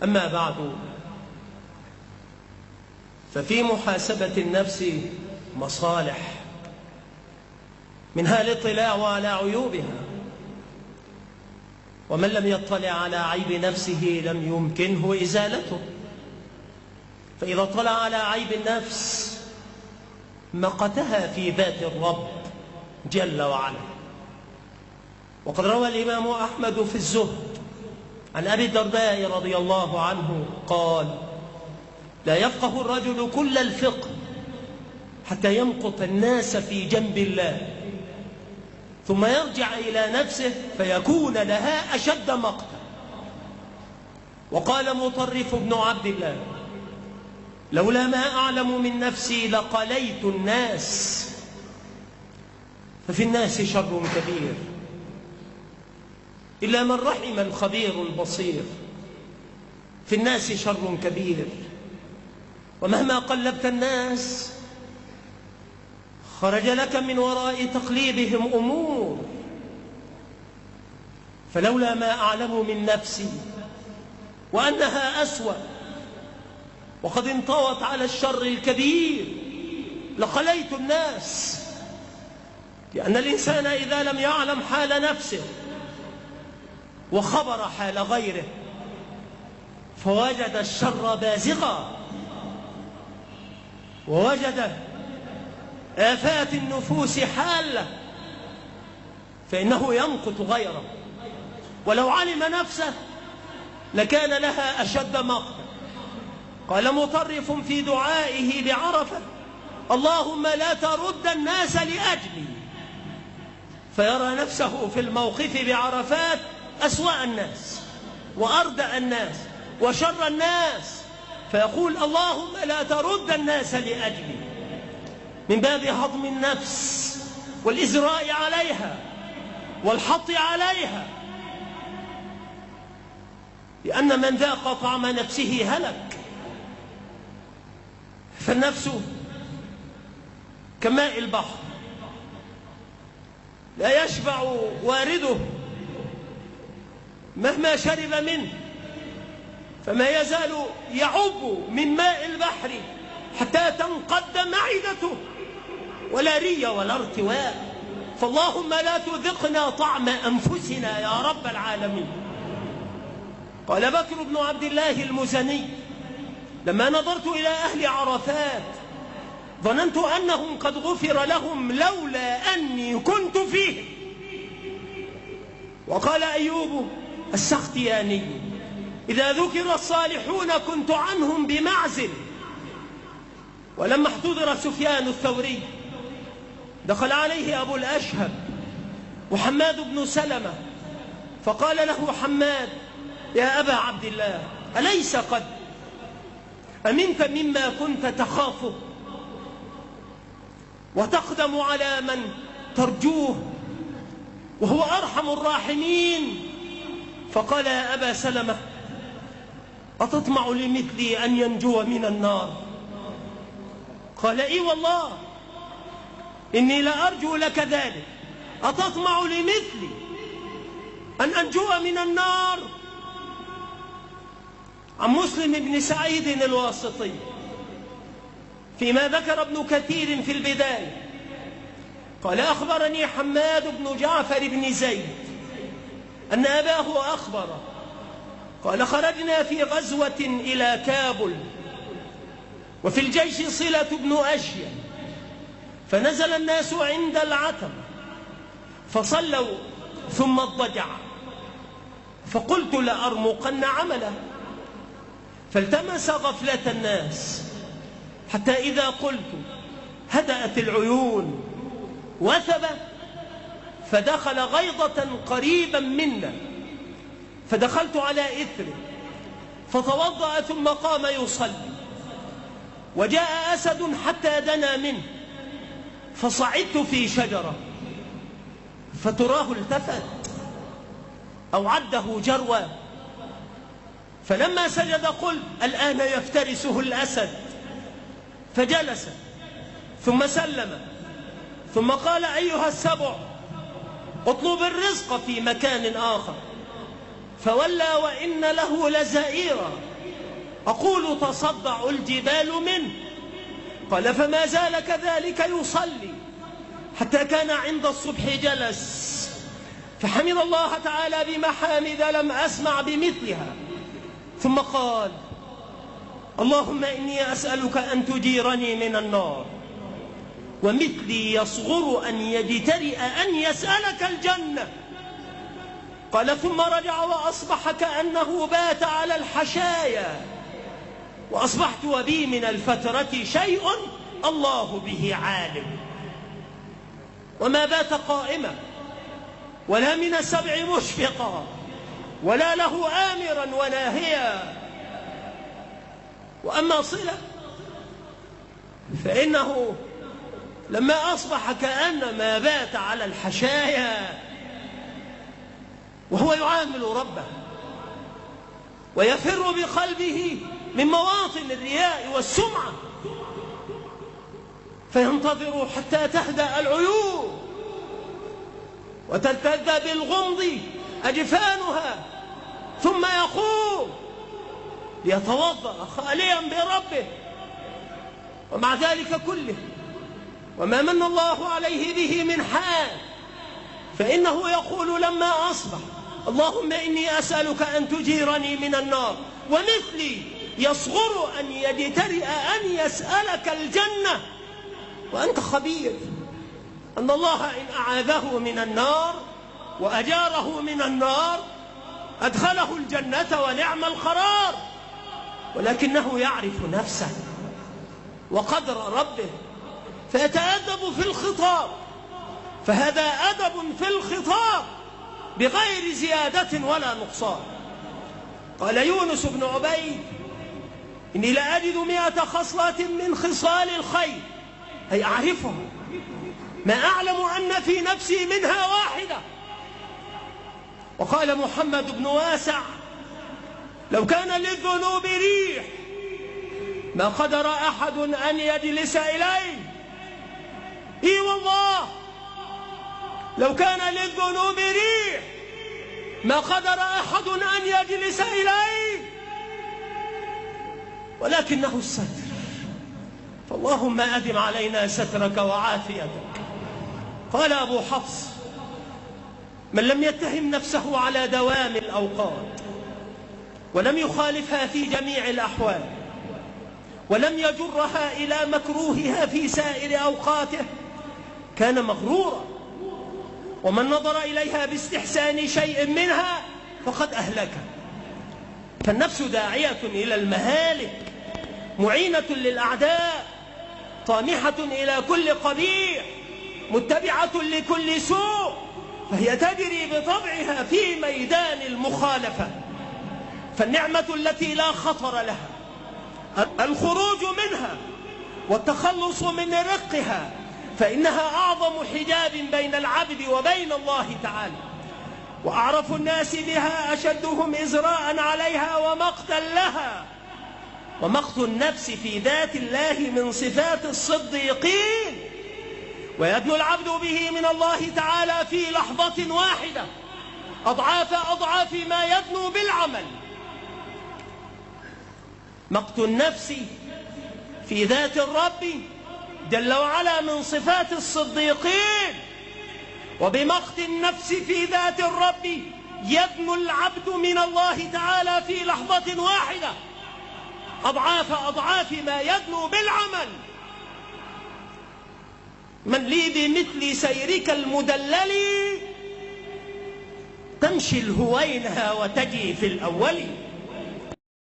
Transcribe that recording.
أما بعد، ففي محاسبة النفس مصالح، منها الاطلاع على عيوبها، ومن لم يطلع على عيب نفسه لم يمكنه إزالته، فإذا طلع على عيب النفس مقتها في ذات الرب جل وعلا. وقد روى الإمام أحمد في الزهد عن أبي الدرداء رضي الله عنه قال: لا يفقه الرجل كل الفقه حتى يمقت الناس في جنب الله، ثم يرجع إلى نفسه فيكون لها أشد مقتا. وقال مطرف بن عبد الله: لولا ما أعلم من نفسي لقليت الناس. ففي الناس شر كبير إلا من رحم الخبير البصير. في الناس شر كبير، ومهما قلبت الناس خرج لك من وراء تقليبهم أمور. فلولا ما أعلم من نفسي وأنها أسوأ وقد انطوت على الشر الكبير لقليت الناس، لأن الإنسان إذا لم يعلم حال نفسه وخبر حال غيره فوجد الشر بازغا ووجد آفات النفوس حالة فإنه يمقت غيره، ولو علم نفسه لكان لها أشد مقتا. قال مطرف في دعائه بعرفة: اللهم لا ترد الناس لأجلي، فيرى نفسه في الموقف بعرفات أسوأ الناس وأردأ الناس وشر الناس، فيقول: اللهم لا ترد الناس لأجلي، من باب هضم النفس والإزراء عليها والحط عليها، لأن من ذاق طعم نفسه هلك. فالنفس كماء البحر لا يشبع وارده مهما شرب منه، فما يزال يعب من ماء البحر حتى تنقد معدته، ولا ري ولا ارتواء. فاللهم لا تذقنا طعم أنفسنا يا رب العالمين. قال بكر بن عبد الله المزني: لما نظرت إلى أهل عرفات ظننت أنهم قد غفر لهم لولا أني كنت فيهم. وقال أيوب السختياني: إذا ذكر الصالحون كنت عنهم بمعزل. ولما احتضر سفيان الثوري دخل عليه أبو الأشهب وحماد بن سلمة، فقال له حماد: يا أبا عبد الله، أليس قد أمنت مما كنت تخافه وتقدم على من ترجوه وهو أرحم الراحمين؟ فقال: يا أبا سلمة، أتطمع لمثلي أن ينجو من النار؟ قال: إي والله إني لأرجو لك ذلك. أتطمع لمثلي أن أنجو من النار؟ عن مسلم بن سعيد الواسطي فيما ذكر ابن كثير في البداية قال: أخبرني حماد بن جعفر بن زيد أن أباه أخبره قال: خرجنا في غزوة إلى كابل وفي الجيش صلة بن أشيا، فنزل الناس عند العتبة فصلوا ثم اضطجعوا، فقلت لأرمقن عمله، فالتمس غفلة الناس حتى إذا قلت هدأت العيون وثب، فدخل غيضة قريبا منا، فدخلت على إثره فتوضأ ثم قام يصلي، وجاء أسد حتى دنا منه، فصعدت في شجرة فتراه التفت أو عده جروا، فلما سجد قلت: الآن يفترسه الأسد، فجلس ثم سلم ثم قال: أيها السبع، اطلب الرزق في مكان آخر. فولى وإن له لزئيرا أقول تصدع الجبال منه. قال فما زال كذلك يصلي حتى كان عند الصبح جلس فحمد الله تعالى بمحامد لم أسمع بمثلها، ثم قال اللهم إني أسألك أن تجيرني من النار ومثلي يصغر أن يجترئ أن يسألك الجنة. قال ثم رجع وأصبح كأنه بات على الحشايا، وأصبحت وبي من الفترة شيء الله به عالم. وما بات قائما ولا من السبع مشفقا ولا له آمرا وناهيا. وأما صلة فإنه لما أصبح كأنما بات على الحشايا وهو يعامل ربه ويفر بقلبه من مواطن الرياء والسمعة، فينتظر حتى تهدأ العيون وتلتذ بالغمض أجفانها، ثم يقوم ليتوضأ خاليا بربه. ومع ذلك كله وما من الله عليه به من حال فإنه يقول لما أصبح اللهم إني أسألك أن تجيرني من النار ومثلي يصغر أن يجترئ أن يسألك الجنة. وأنت خبير أن الله إن أعاذه من النار وأجاره من النار أدخله الجنة ونعم القرار، ولكنه يعرف نفسه وقدر ربه فيتأدب في الخطاب، فهذا أدب في الخطاب بغير زيادة ولا نقصان. قال يونس بن عبيد إني لأجد 100 خصلة من خصال الخير، أي أعرفها ما أعلم أن في نفسي منها واحدة. وقال محمد بن واسع لو كان للذنوب ريح ما قدر أحد أن يجلس إليه. إي والله لو كان للذنوب ريح ما قدر أحد أن يجلس إليه، ولكنه الستر، فاللهم أدم علينا سترك وعافيتك. قال أبو حفص من لم يتهم نفسه على دوام الأوقات ولم يخالفها في جميع الأحوال ولم يجرها إلى مكروهها في سائر أوقاته كان مغرورا، ومن نظر إليها باستحسان شيء منها فقد أهلكه. فالنفس داعية إلى المهالك، معينة للأعداء، طامحة إلى كل قبيح، متبعة لكل سوء، فهي تجري بطبعها في ميدان المخالفة. فالنعمة التي لا خطر لها الخروج منها والتخلص من رقها، فإنها أعظم حجاب بين العبد وبين الله تعالى، وأعرف الناس بها أشدهم إزراء عليها ومقتا لها. ومقت النفس في ذات الله من صفات الصديقين، ويدنو العبد به من الله تعالى في لحظة واحدة أضعاف ما يدنو بالعمل. مقت النفس في ذات الرب جل وعلا من صفات الصديقين، وبمقت النفس في ذات الرب يدنو العبد من الله تعالى في لحظة واحدة أضعاف ما يدنو بالعمل. من لي بمثل سيرك المدلل تمشي الهوينها وتجي في الأول.